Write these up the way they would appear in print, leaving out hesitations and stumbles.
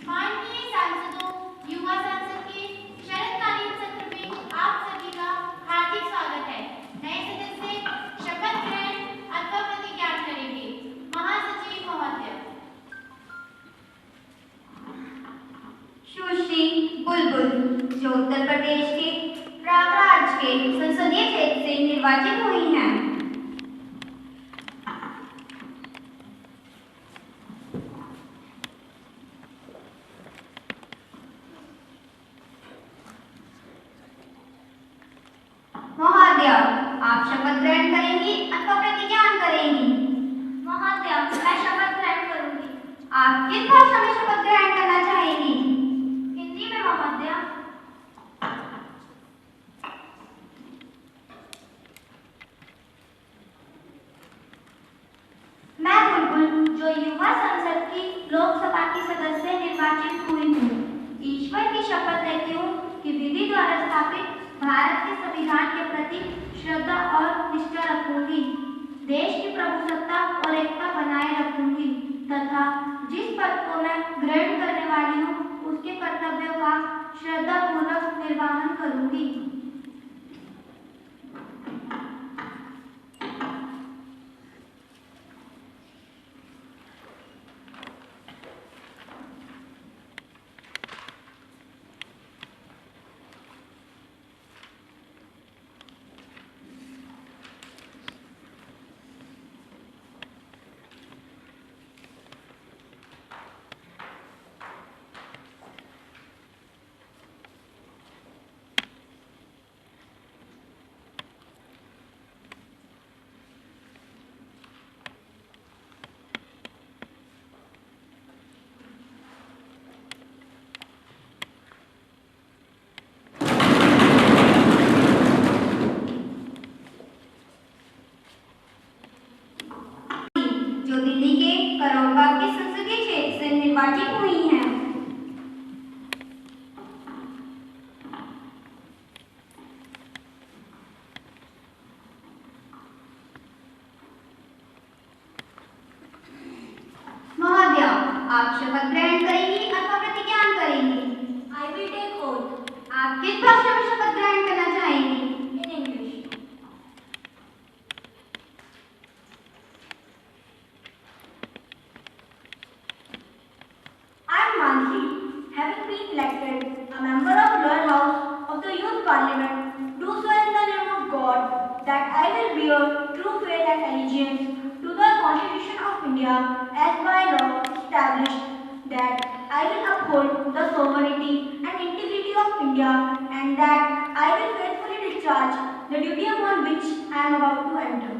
माननीय सांसदों, युवा संसद के शरतकालीन सत्र में आप सभी का हार्दिक स्वागत है। नए सदस्य शपथ ग्रहण अथवा प्रतिज्ञान करेंगे। महासचिव महोदय। सुश्री बुलबुल, जो उत्तर प्रदेश के प्रयागराज के संसदीय क्षेत्र से निर्वाचित हुई हैं। महोदय, आप शपथ ग्रहण करेंगी अथवा प्रतिज्ञान करेंगी? महोदय, मैं शपथ ग्रहण करूंगी। आप किस भाषा में शपथ ग्रहण करना चाहेंगी? हिंदी में महोदय। मैं बुलबुल, जो युवा संसद की लोकसभा की सदस्य निर्वाचित हुई हूँ, ईश्वर की शपथ लेती हूँ कि विधि द्वारा स्थापित भारत के संविधान के प्रति श्रद्धा और निष्ठा रखूंगी, देश की प्रभुसत्ता और एकता बनाए रखूंगी तथा जिस पद को मैं ग्रहण करने वाली हूँ उसके कर्तव्यों का श्रद्धापूर्वक निर्वहन करूंगी। जो दिल्ली के करोलबाग के संसदीय क्षेत्र से निर्वाचित हुई हैं। महोदय, आप शपथ ग्रहण करेंगी अथवा प्रतिज्ञान करेंगी? I will take oath. आप किस भाषा में शपथ ग्रहण करना चाहेंगी? In English. I am Mansi, having been elected a member of lower house of the youth parliament, do swear in the name of God that I will bear true faith and allegiance to the Constitution of India as by law established, that I will uphold the sovereignty and integrity of India, and that I will faithfully discharge the duty upon which I am about to enter.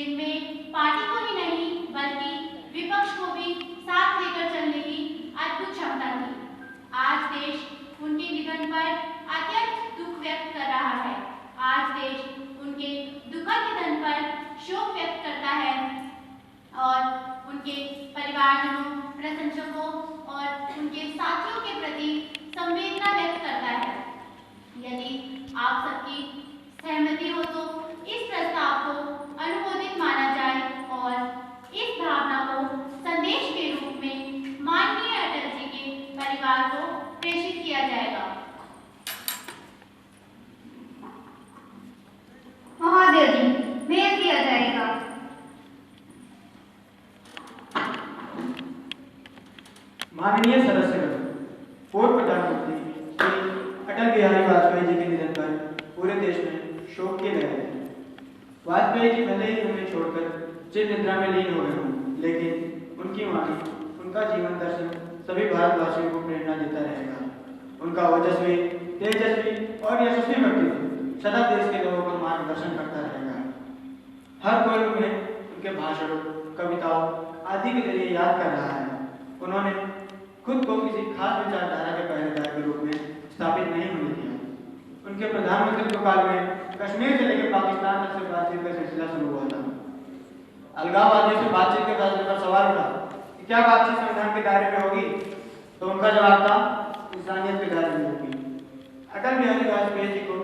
जिनमें party को ही नहीं बल्कि विपक्ष को भी साथ लेकर चलने की अद्भुत क्षमता थी। आज देश उनके निधन पर अत्यंत दुख व्यक्त कर रहा है। आज देश उनके दुखद निधन पर शोक व्यक्त करता है और उनके परिवारजनों, प्रशंसकों और उनके साथियों के प्रति संवेदना व्यक्त करता है। यदि आप सबकी सहमति हो तो इस प्रस्ताव को अनुमोदित माना जाए और इस भावना को संदेश के रूप में माननीय अटल जी के परिवार को प्रेषित किया जाएगा। महोदय जी, भेज दिया जाएगा। माननीय सदस्यगण, पूर्व प्रधानमंत्री श्री अटल बिहारी वाजपेयी जी के निधन पर पूरे देश में शोक की लहर है। वाजपेयी जी भले ही हमें छोड़कर चिर निद्रा में लीन हो गए हों, लेकिन उनकी वाणी, उनका जीवन दर्शन सभी भारतवासियों को प्रेरणा देता रहेगा। उनका ओजस्वी, तेजस्वी और यशस्वी व्यक्तित्व सदा देश के लोगों का मार्गदर्शन करता रहेगा। हर कोई उन्हें उनके भाषणों, कविताओं आदि के जरिए याद कर रहा है। उन्होंने खुद को किसी खास विचारधारा के पहरेदार के रूप में स्थापित नहीं होने दिया। उनके प्रधानमंत्री काल में कश्मीर से लेकर पाकिस्तान तक से बातचीत का सिलसिला शुरू हुआ था। अलगाववादियों से बातचीत के फैसले पर सवाल उठा कि क्या बातचीत संविधान के दायरे में होगी, तो उनका जवाब था इंसानियत के दायरे में होगी। अटल बिहारी वाजपेयी जी को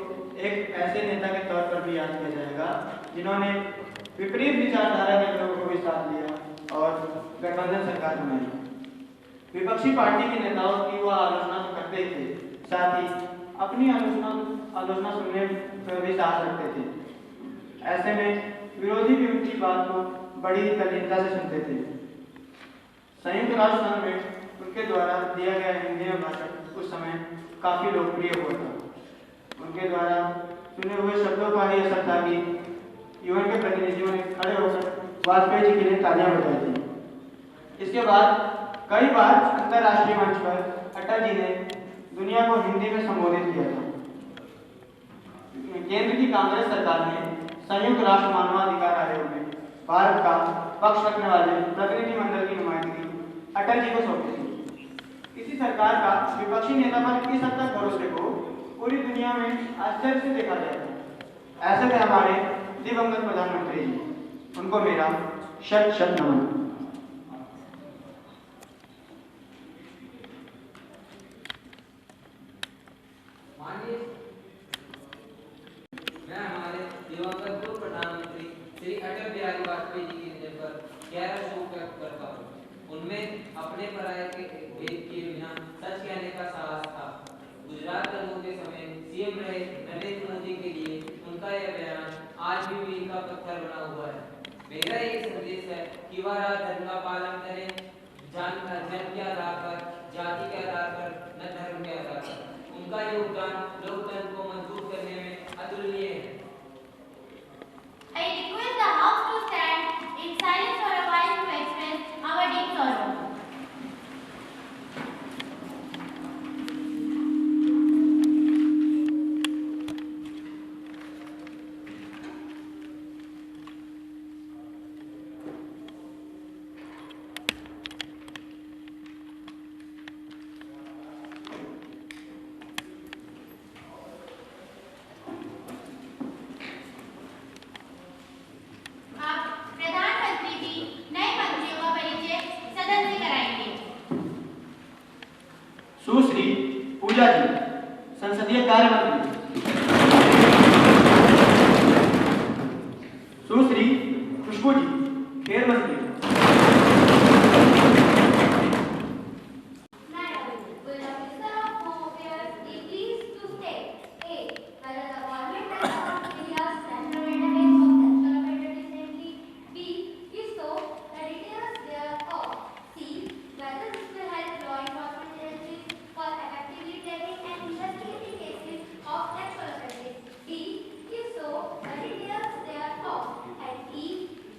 एक ऐसे नेता के तौर पर भी याद किया जाएगा जिन्होंने विपरीत विचारधारा के लोगों को भी साथ लिया और गठबंधन सरकार बनाई। विपक्षी पार्टी के नेताओं की वह आलोचना तो करते ही थे, साथ ही अपनी आलोचना सुनने पर भी साहस रखते थे। ऐसे में विरोधी भी उनकी बात को बड़ी तल्लीनता से सुनते थे। संयुक्त राष्ट्र संघ में उनके द्वारा दिया गया हिंदी में भाषण उस समय काफी लोकप्रिय हुआ था। उनके द्वारा सुने हुए शब्दों का ही असर था कि यूएन के प्रतिनिधियों ने खड़े होकर वाजपेयी जी के लिए तालियां बजाई थी। इसके बाद कई बार अंतर्राष्ट्रीय मंच पर अटल जी ने दुनिया को हिंदी में संबोधित किया था। केंद्र की कांग्रेस सरकार ने संयुक्त राष्ट्र मानवाधिकार आयोग में भारत का पक्ष रखने वाले प्रतिनिधिमंडल की नुमाइंदगी अटल जी को सौंपी थी। किसी सरकार का विपक्षी नेता पर इस हद तक भरोसे को पूरी दुनिया में आश्चर्य से देखा जाएगा। ऐसे थे हमारे दिवंगत प्रधानमंत्री जी। उनको मेरा शत शत नमन। मैं हमारे दिवंगत पूर्व प्रधानमंत्री श्री अटल बिहारी वाजपेयी जी के निधन पर गहरा शोक व्यक्त करता हूँ। उनमें अपने पराये के भेद किए बिना सच कहने का साहस था। गुजरात दंगों के समय सीएम रहे नरेंद्र मोदी के लिए उनका यह बयान आज भी मील का पत्थर बना हुआ है। मेरा ये संदेश है कि वह धर्म का पालन करें, जन्म के आधार पर, जाति के आधार पर, न धर्म के आधार पर। उनका योगदान लोकतंत्र को मजबूत करने में अतुलनीय है। I request the House to stand in silence for a while to express our deep sorrow. सुश्री पूजा जी, संसदीय कार्य मंत्री। सुश्री खुशबू जी, खेल मंत्री।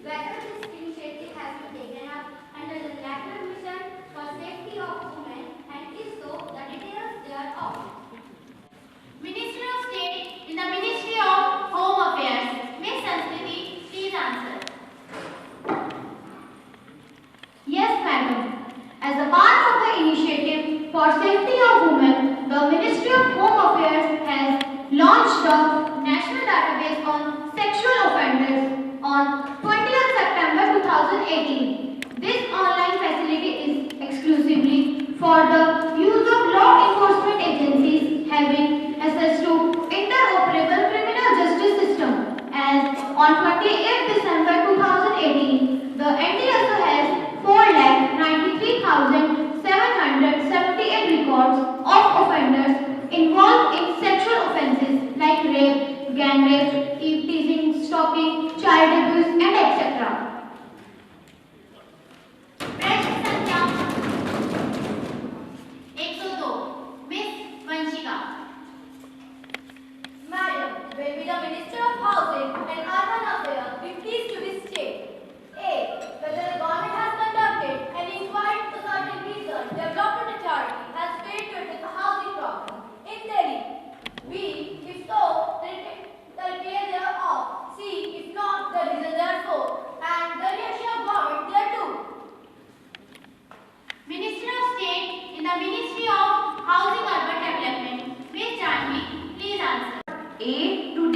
Whether 2018. This online facility is exclusively for the use of law enforcement agencies having access to interoperable criminal justice system. As on 28th December 2018, the NDSO has 4,93,778 records of offenders involved in sexual offences like rape, gang rape, teasing, stalking, child abuse, and etc. प्रश्न संख्या 102 miss Vanshika. Madam, will be the Minister of Housing and Urban Affairs be pleased to state A. Whether the government has conducted an inquiry into certain reasons Development Authority has failed to address the housing problem in Delhi. B. If so, the clear thereof. C. If not, the reason therefore. And the reaction of government thereto. Minister of State in the Ministry of Housing Urban Development, Ms. Janvi, please answer. A to D.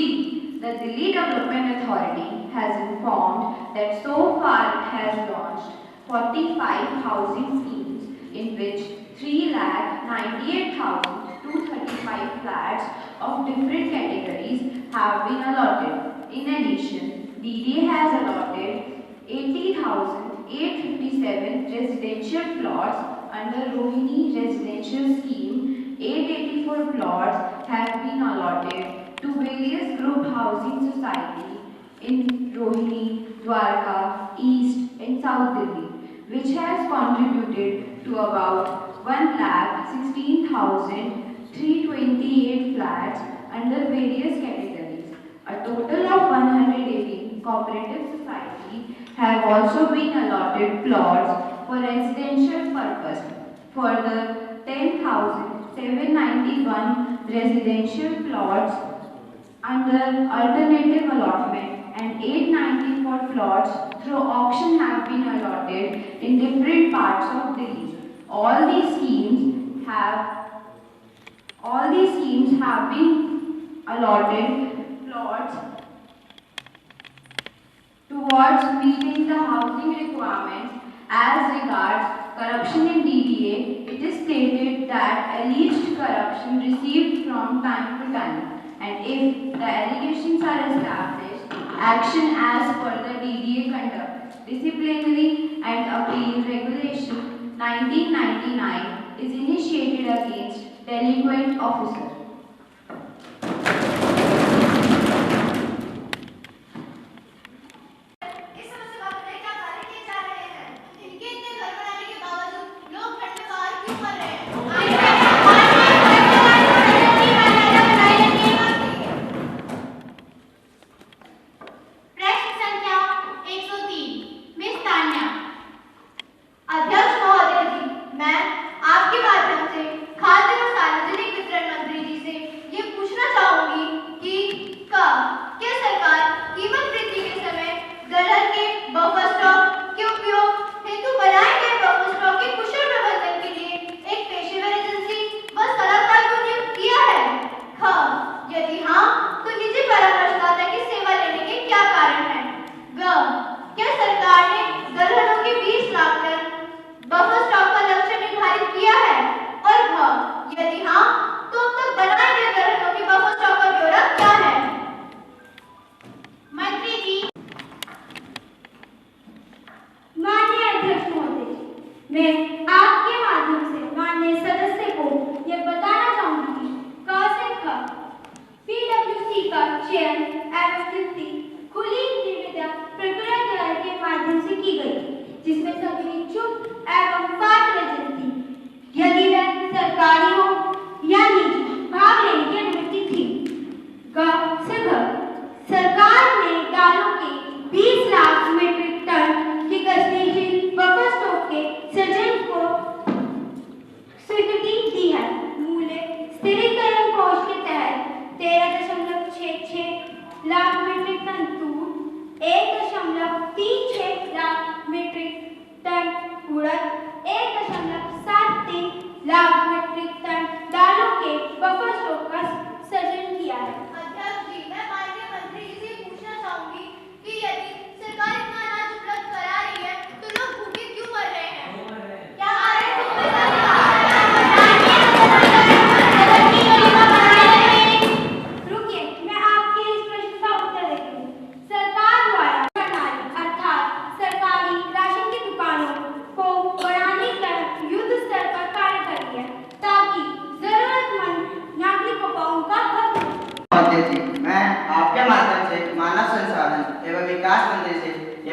The Delhi Development Authority has informed that so far it has launched 45 housing schemes in which 3,98,235 flats of different categories have been allotted. In addition, DDA has allotted 80,857 residential plots under Rohini Residential Scheme. 884 plots have been allotted to various group housing society in Rohini, Dwarka, East and South Delhi, which has contributed to about 1,16,328 flats under various categories. A total of 118 cooperative societies have also been allotted plots for residential purpose. Further, 10,791 residential plots under alternative allotment and 894 plots through auction have been allotted in different parts of Delhi. All these schemes have been allotted plots towards meeting the housing requirements. As regards corruption in DDA, it is stated that alleged corruption received from time to time, and if the allegations are established, action as per the DDA Conduct, Disciplinary and Appeal Regulation 1999 is initiated against delinquent officer. इस समय से बात करें क्या कार्य किए जा रहे हैं? इनके इतने घर बनाने के बावजूद लोग ठंड में बाहर क्यों मर रहे हैं? प्रश्न संख्या 103 मिस तान्या। अध्यक्ष महोदय जी, मैं आपके माध्यम से खाद्य और सार्वजनिक वितरण मंत्री जी से ये पूछना चाहूंगी कि क्या सरकार कीमत वृद्धि के समय दलहन के बफर स्टॉक के उपयोग हेतु बनाए गए बफर स्टॉक के कुशल प्रबंधन के लिए एक पेशेवर एजेंसी व सलाहकार को नियुक्त किया है? यदि हाँ, तो निजी परामर्शदाता की सेवा लेने के क्या कारण हैं? क्या सरकार ने दलहनों के 20 लाख टन बफर स्टॉक का लक्ष्य निर्धारित किया है? और यदि हाँ, तो अब तक बनाए गए दलहनों के बफर स्टॉक का ब्यौरा क्या है? मंत्री जी। माननीय अध्यक्ष महोदय जी, मैं आपके माध्यम से माननीय सदस्य को यह बताना चाहूंगी कि PWC का चयन एवं नियुक्ति खुली निविदा प्रक्रिया द्वारा के माध्यम से की गई, जिसमें सभी इच्छुक एवं पात्र एजेंसी यदि वह सरकारी हो या निजी भाग लेने की अनुमति थी। सरकार ने दालों के 20 लाख मीट्रिक टन की गतिशील बफर स्टॉक के सृजन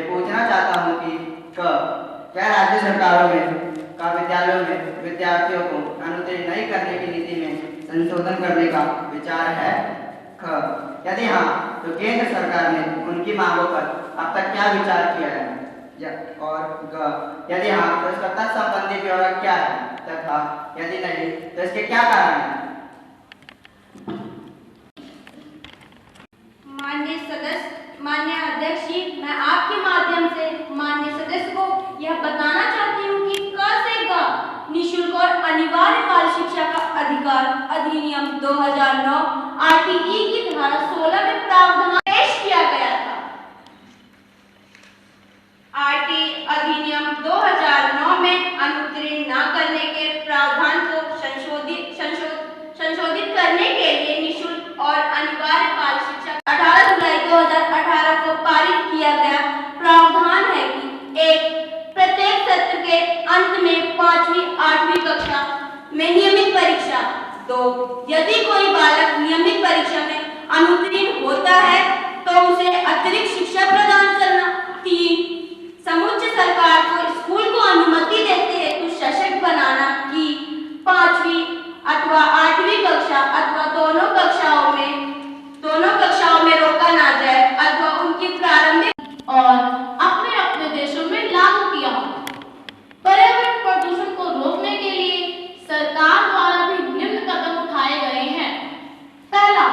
पूछना चाहता हूँ कि क्या राज्य सरकारों में का विद्यालयों में विद्यार्थियों को अनुत्तीर्ण नहीं करने की नीति में संशोधन करने का विचार है? यदि हाँ, तो केंद्र सरकार ने उनकी मांगों पर अब तक क्या विचार किया है? और यदि हाँ, तो इसका तत्संबंधी ब्यौरा क्या है, तथा यदि नहीं तो इसके क्या कारण हैं? माननीय सदस्य, माननीय अध्यक्ष जी, मैं आपके माध्यम से माननीय सदस्य को यह बताना चाहती हूँ कि क से ग निःशुल्क और अनिवार्य बाल शिक्षा का अधिकार अधिनियम 2009 आरटीई की धारा 16 में प्रावधान पेश किया गया था। आरटीई अधिनियम 2009 में अनुत्तीर्ण न करने के प्रावधान को संशोधित करने के लिए निःशुल्क और अनिवार्य बाल शिक्षा 18 जुलाई 2018 को पारित किया गया प्रावधान है कि एक प्रत्येक सत्र के अंत में 5वीं 8वीं कक्षा में नियमित परीक्षा। 2, यदि कोई बालक नियमित परीक्षा में अनुत्तीर्ण होता है तो उसे अतिरिक्त शिक्षा प्रदान करना। 3, समुच्चय सरकार को स्कूल को अनुमति देते हेतु सशक्त बनाना कि 5वीं अथवा 8वीं कक्षा अथवा दोनों कक्षाओं में रोका ना जाए अथवा उनकी प्रारंभिक और अपने अपने देशों में लागू किया। पर्यावरण प्रदूषण को रोकने के लिए सरकार द्वारा भी निम्न कदम उठाए गए हैं। पहला,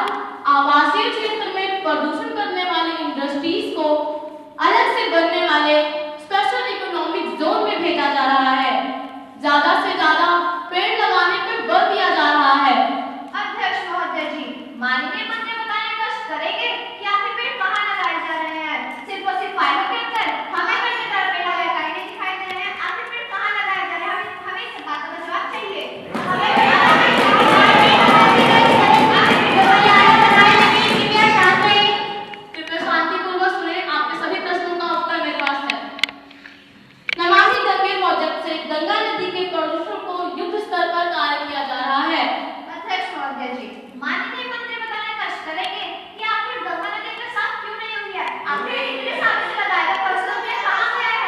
आवासीय क्षेत्र में प्रदूषण करने वाली इंडस्ट्रीज को अलग से बनने वाले स्पेशल इकोनॉमिक जोन में भेजा जा रहा है। ज्यादा से ज्यादा पेड़ लगाने पर बल दिया जा रहा है। अध्यक्ष महोदय जी, माननीय मंत्री बताने कष्ट करेंगे कि आखिर पेड़ कहाँ लगाए जा रहे हैं? सिर्फ और सिर्फ फाइलों के अंदर हमें कहीं की तरफ पेड़ लगाए कहीं नहीं दिखाई दे रहे हैं। आखिर पेड़ कहाँ लगाए जा रहे हैं? हमें इस बात का जवाब चाहिए। कृपया शांतिपूर्वक सुने, आपके सभी प्रश्नों का उत्तर मेरे पास है। नमामि गंगे प्रोजेक्ट से गंगा नदी के प्रदूषण को युद्ध स्तर पर कार्य किया जा रहा है। अध्यक्ष महोदय जी, माननीय मंत्री बताने कष्ट करेंगे कि आखिर गंगा नदी का साफ क्यों नहीं हुई है? आखिर इतने सालों से लगाया गया फसलों में कहाँ गया है?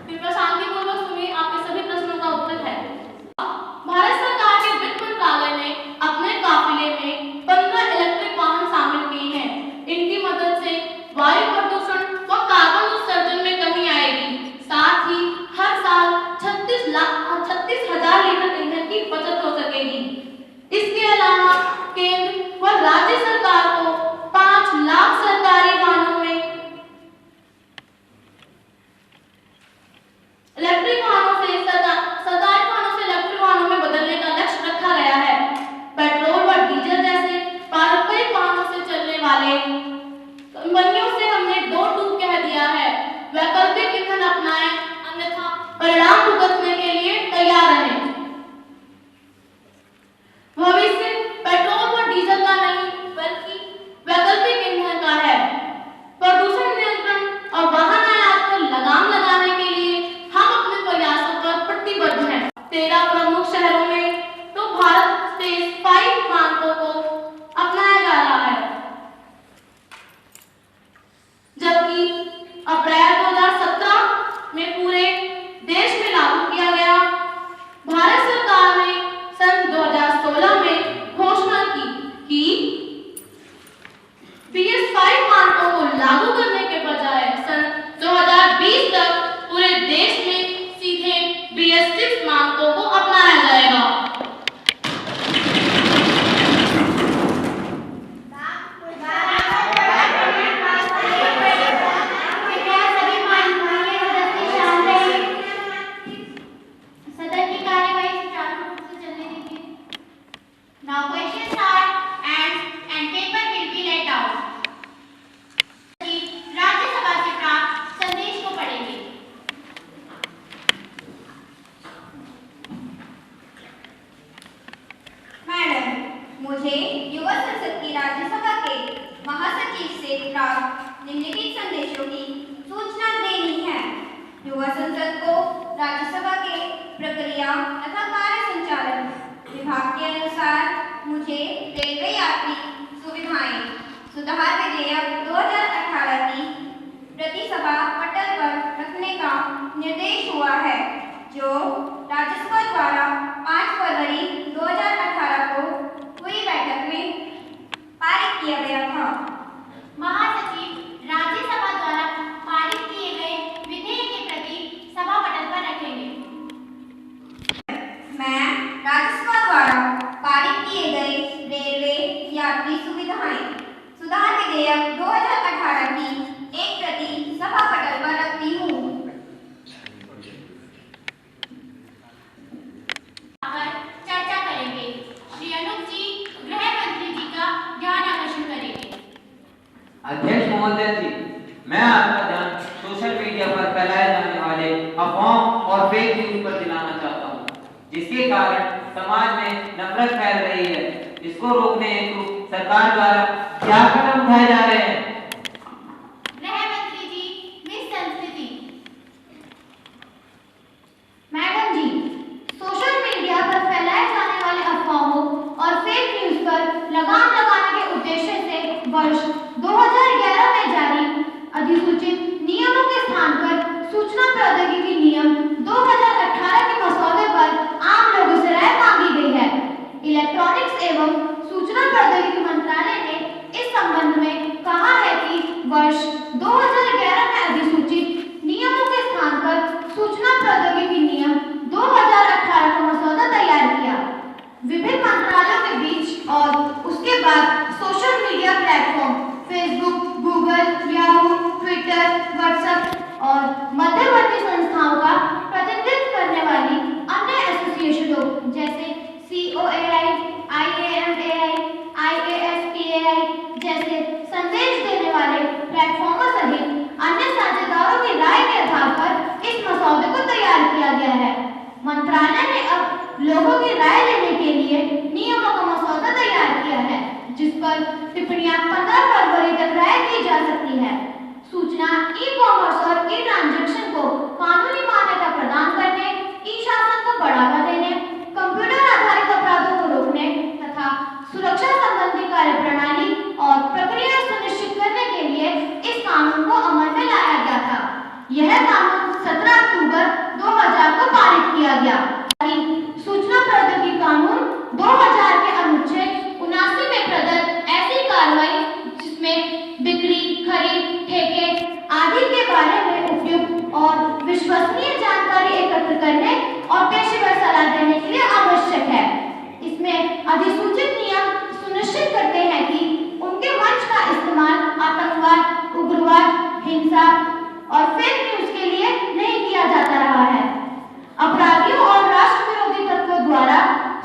कृपया शांतिपूर्वक सुनिए, आपके सभी प्रश्नों का उत्तर है। भारत सरकार के वित्त मंत्रालय ने अपने काफिले में 15 इलेक्ट्रिक वाहन शामिल किए हैं। इनकी मदद से वायु प्रदूषण व कार्बन उत्सर्जन में कमी आएगी। साथ ही हर साल 36,000 लीटर ईंधन की बचत हो सकेगी। इसके अलावा केंद्र व राज्य सरकार को 5 लाख सरकारी वाहनों में इलेक्ट्रिक वाहनों से सरकारी वाहनों से इलेक्ट्रिक वाहनों में बदलने का लक्ष्य रखा गया है। पेट्रोल व डीजल जैसे पारंपरिक वाहनों से चलने वाले कंपनियों से हमने 2-2 कह दिया है। वैकल्पिक ईंधन अपनाएं, अन्यथा परिणाम भुगतने के लिए तैयार रहें। भविष्य पेट्रोल व डीजल का नहीं बल्कि वैकल्पिक ईंधन का है। प्रदूषण नियंत्रण और वाहन आयात पर लगाम लगाने के लिए हम अपने प्रयासों पर प्रतिबद्ध हैं। 13 प्रमुख शहरों में तो भारत स्टेज 5 मानकों को अपनाया जा रहा है, जबकि अप्रैल 2017 में पूरे देश में लागू किया गया। भारत सरकार ने सन 2016 में घोषणा की कि BS5 मानकों को लागू करने के बजाय सन 2020 तक पूरे देश में सीधे BS6 मानकों को अपनाया जाएगा। सदन की कार्यवाही सुचारू रूप से चलने दीजिए। Now questions are and paper will be let out. Rajya Sabha से प्राप्त संदेश को पढ़ेंगे। मैडम, मुझे युवा संसद की राज्यसभा के महासचिव से प्राप्त निम्नलिखित संदेशों की सूचना देनी है। युवा संसद को राज्यसभा के प्रक्रिया तथा कार्य संचालन विभाग के अनुसार मुझे अध्यक्ष महोदय जी, मैं आपका ध्यान सोशल मीडिया पर फैलाए जाने वाले अफवाहों और फेक न्यूज पर दिलाना चाहता हूँ, जिसके कारण समाज में नफरत फैल रही है। इसको रोकने हेतु सरकार द्वारा क्या कदम उठाए जा रहे हैं? गृह मंत्री जी, मिस संस्कृति। मैडम जी, सोशल मीडिया पर फैलाए जाने वाले अफवाहों और फेक न्यूज पर लगाम लगाने के उद्देश्य से वर्ष 2011 में जारी अधिसूचित नियमों के स्थान पर सूचना प्रौद्योगिकी नियम 2018 के मसौदे पर आम लोगों से राय मांगी गई है। इलेक्ट्रॉनिक्स एवं सूचना प्रौद्योगिकी मंत्रालय ने इस संबंध में कहा है कि वर्ष 2011 में अधिसूचित नियमों के स्थान पर सूचना प्रौद्योगिकी नियम 2018 का मसौदा तैयार किया। विभिन्न मंत्रालयों के बीच और उसके बाद social media platform Facebook, Google, Yahoo, Twitter, WhatsApp और मध्यवर्ती संस्थाओं का प्रतिनिधित्व करने वाली अन्य एसोसिएशनों जैसे COAI, IAMAI, IASPAI जैसे संदेश देने वाले प्लेटफॉर्मों सहित अन्य साझेदारों की राय के आधार पर इस मसौदे को तैयार किया गया है। मंत्रालय ने अब लोगों की राय लेने के लिए नियमों का मसौदा तैयार किया है, जिस पर टिप्पणियां 15 फरवरी तक राय की जा सकती है। सूचना, ई-कॉमर्स और ई-ट्रांजैक्शन को कानूनी मान्यता प्रदान करने, ई-शासन को बढ़ावा देने, कंप्यूटर आधारित अपराधों को रोकने तथा सुरक्षा संबंधी कार्यप्रणाली और प्रक्रिया सुनिश्चित करने के लिए इस कानून को अमल में लाया गया था। यह कानून 17 अक्टूबर 2000 को पारित किया गया। सूचना प्रौद्योगिकी कानून 2000 के अनुच्छेद 79 में प्रदत्त ऐसी कार्रवाई जिसमें बिक्री, खरीद, ठेके आदि के बारे में उपयुक्त और विश्वसनीय जानकारी एकत्र करने और पेशेवर सलाह देने के लिए आवश्यक है। इसमें अधिसूचित नियम सुनिश्चित करते हैं कि उनके मंच का इस्तेमाल आतंकवाद, उग्रवाद, हिंसा और फेक न्यूज के लिए नहीं किया जाता रहा है। अपराधियों और राष्ट्र विरोधी तत्वों द्वारा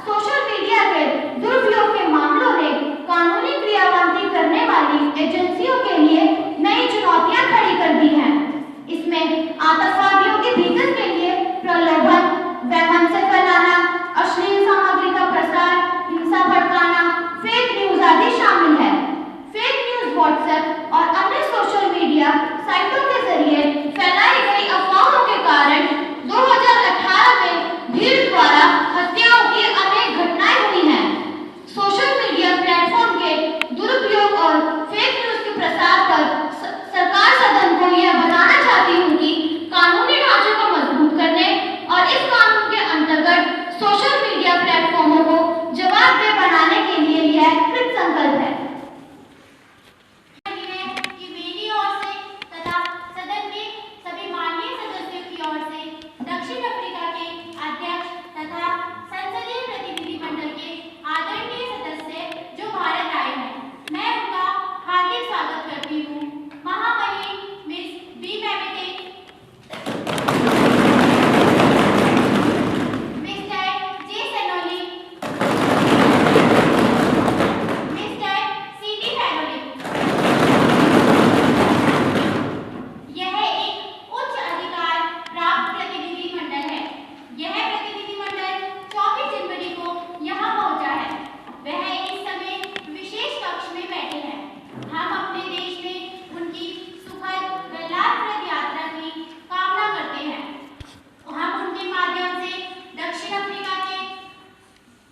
सोशल मीडिया के दुरुपयोग के मामलों ने कानूनी क्रियान्वयन करने वाली एजेंसियों के लिए नई चुनौतियां खड़ी कर दी हैं। इसमें आतंकवादियों के भीतर के लिए प्रलोभन, वैमन से फैलाना, अश्लील सामग्री का प्रसार, हिंसा भड़काना, फेक न्यूज आदि शामिल है। फेक न्यूज व्हाट्सएप और अन्य सोशल मीडिया साइटों के जरिए फैलाई गई अफवाहों के कारण 2018 में भीड़ द्वारा हत्याओं की अनेक घटनाएं हुई हैं। सोशल मीडिया प्लेटफॉर्म के दुरुपयोग और फेक न्यूज के प्रसार पर सरकार सदन को यह बताना चाहती हूँ कि कानूनी ढांचे को मजबूत करने और इस कानून के अंतर्गत सोशल मीडिया प्लेटफॉर्मों को जवाबदेह बनाने के लिए यह कृत संकल्प है। कि मेरी ओर से तथा सदन के सभी माननीय सदस्यों की ओर से दक्षिण अफ्रीका के अध्यक्ष तथा संसदीय प्रतिनिधि मंडल के आदरणीय सदस्य जो भारत आए हैं, मैं उनका हार्दिक स्वागत करती हूँ। महामहिम Miss B Mamete, Mister J Sanoli, Mister CT Faroli. यह एक उच्च अधिकार प्राप्त प्रतिनिधि मंडल है। यह प्रतिनिधि मंडल 24 जनवरी को यहाँ पहुँचा है। वह इस समय विशेष कक्ष में बैठे हैं। हम अपने देश में उनकी सुखद व लाभप्रद यात्रा की कामना करते हैं। हम उनके माध्यम से दक्षिण अफ्रीका के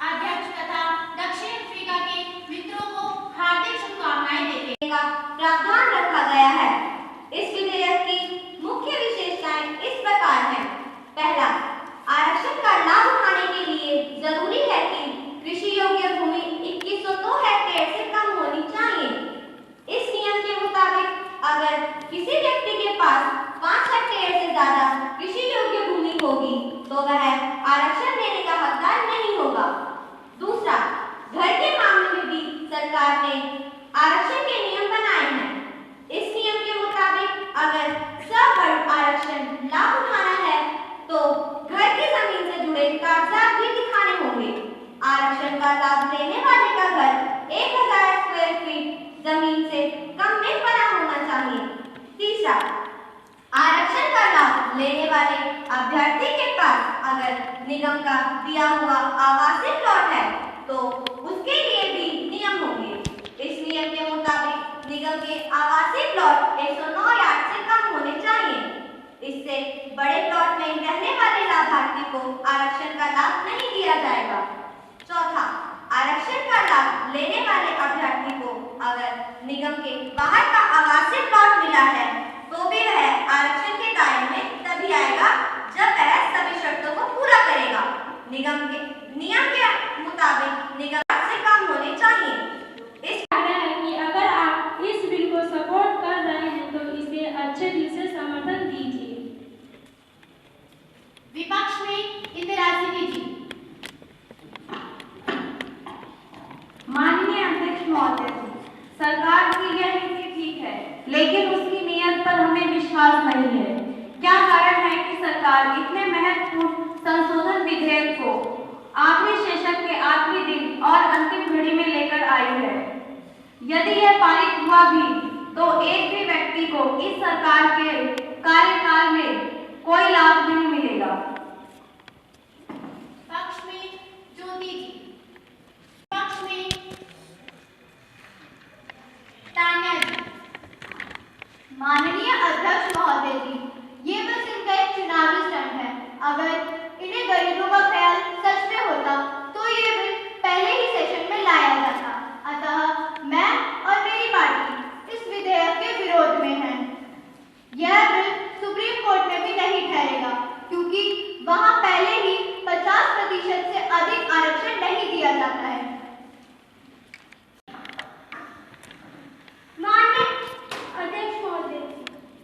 अध्यक्ष तथा दक्षिण अफ्रीका के मित्रों को हार्दिक शुभकामनाएं देते हैं। का प्रावधान रखा गया है। इस विधेयक की मुख्य विशेषताएं इस प्रकार हैं। पहला, आरक्षण का लाभ उठाने के लिए जरूरी है कि कृषि योग्य भूमि 2102 हेक्टेयर से कम होनी चाहिए। इस नियम के मुताबिक अगर किसी व्यक्ति के पास 5 हेक्टेयर से ज्यादा कृषि योग्य भूमि होगी तो वह आरक्षण देने का हकदार नहीं होगा। दूसरा, घर के मामले में भी सरकार ने आरक्षण के नियम बनाए हैं। इस नियम के मुताबिक अगर सवर्ग आरक्षण लाभ उठाना है तो घर की जमीन से जुड़े कागजात भी दिखाने होंगे। आरक्षण का लाभ लेने वाले का घर 1000 स्क्वायर फीट जमीन से कम में बना 109 यार्ड से कम होने चाहिए। इससे बड़े प्लॉट में रहने वाले लाभार्थी को आरक्षण का लाभ नहीं दिया जाएगा। चौथा, आरक्षण का लाभ लेने वाले अभ्यर्थी को अगर निगम के बाहर का आवासीय प्लॉट मिला है तो भी वह आरक्षण के दायरे में तभी आएगा जब वह सभी शर्तों को पूरा करेगा। निगम के नियम के मुताबिक निगम से कम होने चाहिए। इस कहना है कि अगर आप इस बिल को सपोर्ट कर रहे हैं तो इसे अच्छे दिल से समर्थन दीजिए। विपक्ष में इंदिरा सिंह जी। माननीय अध्यक्ष महोदय, सरकार की यह नीति ठीक है, लेकिन उसकी नीयत पर हमें विश्वास नहीं है। क्या कारण है कि सरकार इतने महत्वपूर्ण संशोधन विधेयक को आखिरी सेशन के आखिरी दिन और अंतिम घड़ी में लेकर आई है? यदि यह पारित हुआ भी तो एक भी व्यक्ति को इस सरकार के कार्यकाल में कोई लाभ नहीं मिलेगा। पक्ष में ज्योति जी। पक्ष में तान्या जी। माननीय अध्यक्ष महोदय जी, ये बस इनका एक चुनावी स्टंट है। अगर इन्हें गरीबों का ख्याल सच में होता तो ये बिल पहले ही सेशन में लाया जाता। अतः मैं और मेरी पार्टी इस विधेयक के विरोध में है। यह बिल सुप्रीम कोर्ट में भी नहीं ठहरेगा क्योंकि वहां पहले ही 50% से अधिक आरक्षण नहीं दिया जाता है। माननीय अध्यक्ष महोदय,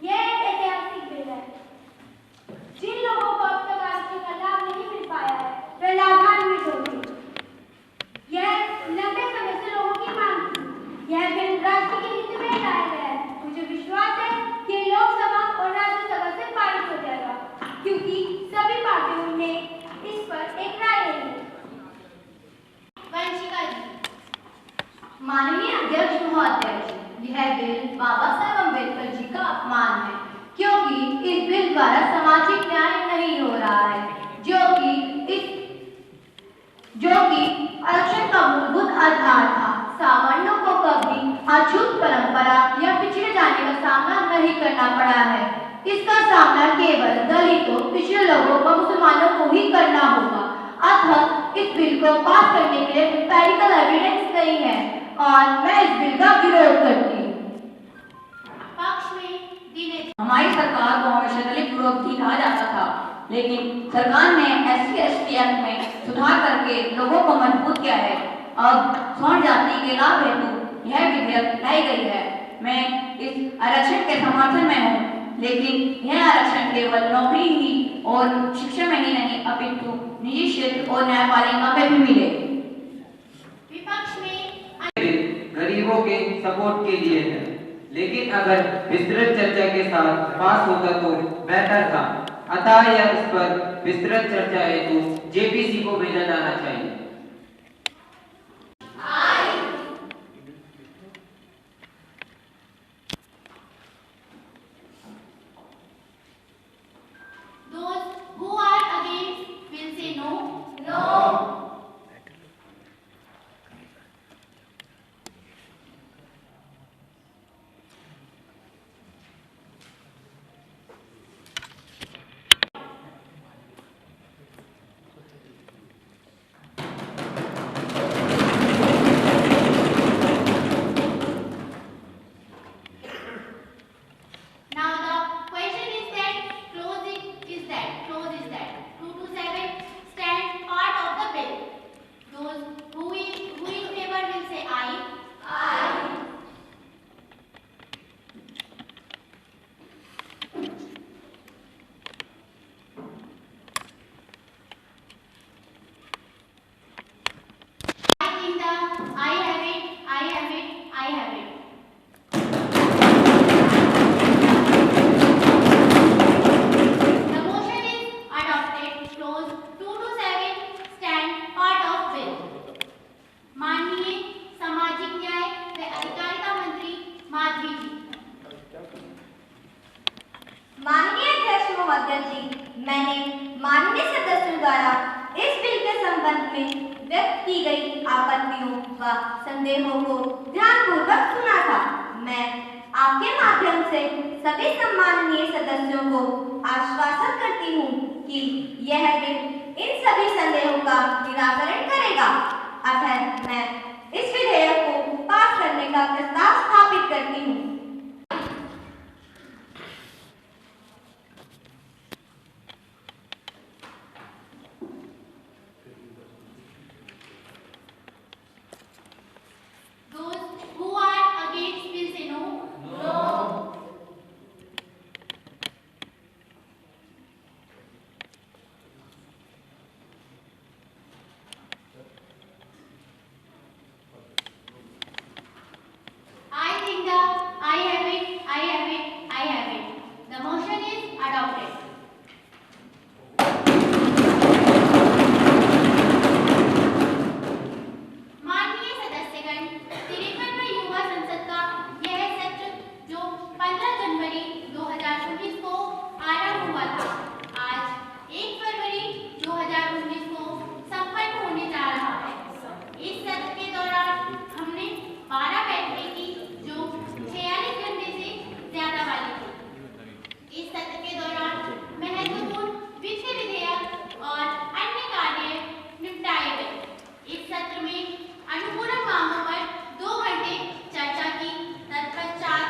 यह एक ऐतिहासिक बिल है। जिन लोगों को अब तक आरक्षण का लाभ नहीं मिल पाया है वे लाभान्वित होंगे। यह लंबे समय से लोगों की मांग थी। यह बिल राष्ट्र के हित में लाया गया है। मुझे विश्वास है कि लोकसभा और राज्यसभा से पारित हो जाएगा क्योंकि सभी पार्टियों ने इस पर एक राय ली है। वंशिका जी। माननीय अध्यक्ष महोदय, यह बिल बाबा साहेब अम्बेडकर जी का अपमान है क्योंकि इस बिल द्वारा सामाजिक न्याय नहीं हो रहा है जो कि आरक्षण का मूलभूत आधार था। सामान्यों को कभी अछूत परंपरा या पिछड़े जाने का सामना नहीं करना पड़ा है। इसका सामना केवल दलितों, पिछड़े लोगों व मुसलमानों को ही करना होगा। अतः इस बिल को पास करने के लिए एम्पिरिकल एविडेंस नहीं है और मैं इस बिल का विरोध करती हूँ। पक्ष में दिनेश। हमारी सरकार को हमेशा दलित विरोधी कहा जाता था, लेकिन सरकार ने SC/ST एक्ट में सुधार करके लोगों को मजबूत किया है। अब स्वर्ण जाति के लाभ हेतु यह विधेयक लाई गई है। मैं इस आरक्षण के समर्थन में हूँ, लेकिन यह आरक्षण केवल नौकरी ही और शिक्षा में ही नहीं अपितु निजी क्षेत्र और न्यायपालिका में भी मिले। विपक्ष में गरीबों के सपोर्ट के लिए है, लेकिन अगर विस्तृत चर्चा के साथ पास होता तो बेहतर था। अतः यह इस पर विस्तृत चर्चा हेतु JPC को भेजा जाना चाहिए। Those who are against will say no. No. Now the question is that clause is that 2 to 7 stand part of the bill. Those who in favor will say aye. Aye. I think I have it. The motion is adopted. Clause 2 to 7 stand part of bill. माननीय सामाजिक न्याय व अधिकारिता मंत्री माधवी जी। माननीय अध्यक्ष महोदय जी, मैंने माननीय सदस्यों द्वारा इस बिल के संबंध में व्यक्त की गई आपत्तियों व संदेहों को ध्यानपूर्वक सुना था। मैं आपके माध्यम से सभी सम्माननीय सदस्यों को आश्वासन करती हूँ कि यह बिल इन सभी संदेहों का निराकरण करेगा। अतः मैं इस विधेयक को पास करने का प्रस्ताव स्थापित करती हूँ। Those who are against, will say no. No. I think that I have it, I have it, I have it. The motion is adopted. माननीय सदस्यगण, 53वां युवा संसद का यह सत्र जो 15 जनवरी 2019 को आरंभ हुआ था, आज 1 फरवरी 2019 को संपन्न होने जा रहा है। इस सत्र के दौरान हमने 12 बैठकें की जो 46 घंटे से ज्यादा वाली थी। इस सत्र के दौरान महत्वपूर्ण वित्त विधेयक और अन्य कार्य निपटाए गए। इस सत्र में अनुपूरक मांगों पर 2 घंटे चर्चा की, तत्पश्चात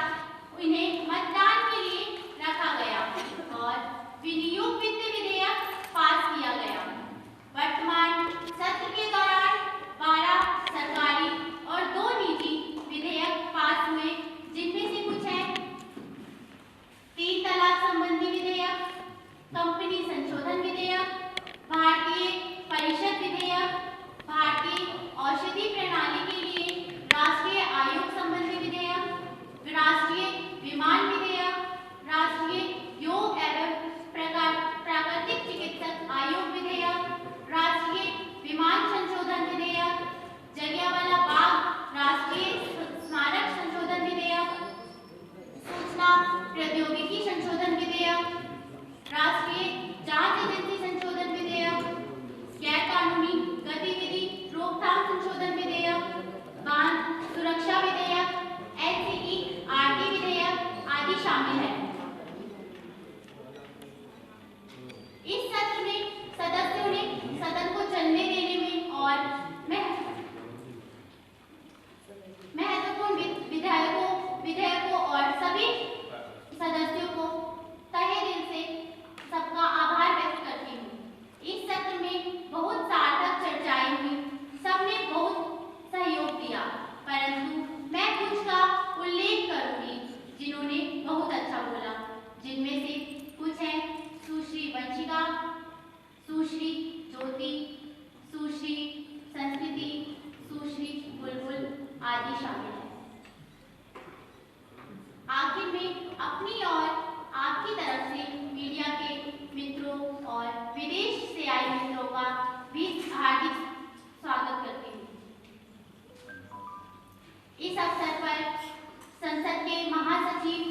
उन्हें मतदान के लिए रखा गया और विनियोग वित्त विधेयक पास किया गया। वर्तमान सत्र के दौरान 12 सरकारी और 2 निजी विधेयक पास हुए, जिनमें से कुछ हैं 3 तलाक संबंधी विधेयक, कंपनी संशोधन विधेयक, भारतीय परिषद विधेयक, भारतीय औषधि प्रणाली के लिए राष्ट्रीय आयोग संबंधी विधेयक, राष्ट्रीय विमान विधेयक, राष्ट्रीय योग एवं प्राकृतिक चिकित्सक आयोग विधेयक, राष्ट्रीय विमान संशोधन विधेयक, जलियांवाला बाग राष्ट्रीय स्मारक संशोधन विधेयक, सूचना प्रौद्योगिकी संशोधन विधेयक, राष्ट्रीय जांच एजेंसी संशोधन विधेयक, गैर कानूनी गतिविधि रोकथाम संशोधन विधेयक, बांध सुरक्षा विधेयक, NCERT विधेयक आदि शामिल है। इस सत्र में सदस्यों ने सदन को चलने देने में और महत्वपूर्ण विधेयकों और सभी सदस्यों को तहे दिल से सबका आभार व्यक्त करती हूँ। इस सत्र में बहुत सार्थक चर्चाएं हुई, सबने बहुत सहयोग दिया, परंतु मैं कुछ का उल्लेख करूंगी जिन्होंने बहुत अच्छा बोला, जिनमें से कुछ हैं सुश्री वंशिका, सुश्री ज्योति, सुश्री संस्कृति, सुश्री बुलबुल आदि शामिल हैं। आखिर में अपनी और आपकी तरफ से मीडिया के मित्रों और विदेश से आए मित्रों का भी हार्दिक स्वागत करती हूँ। इस अवसर पर संसद के महासचिव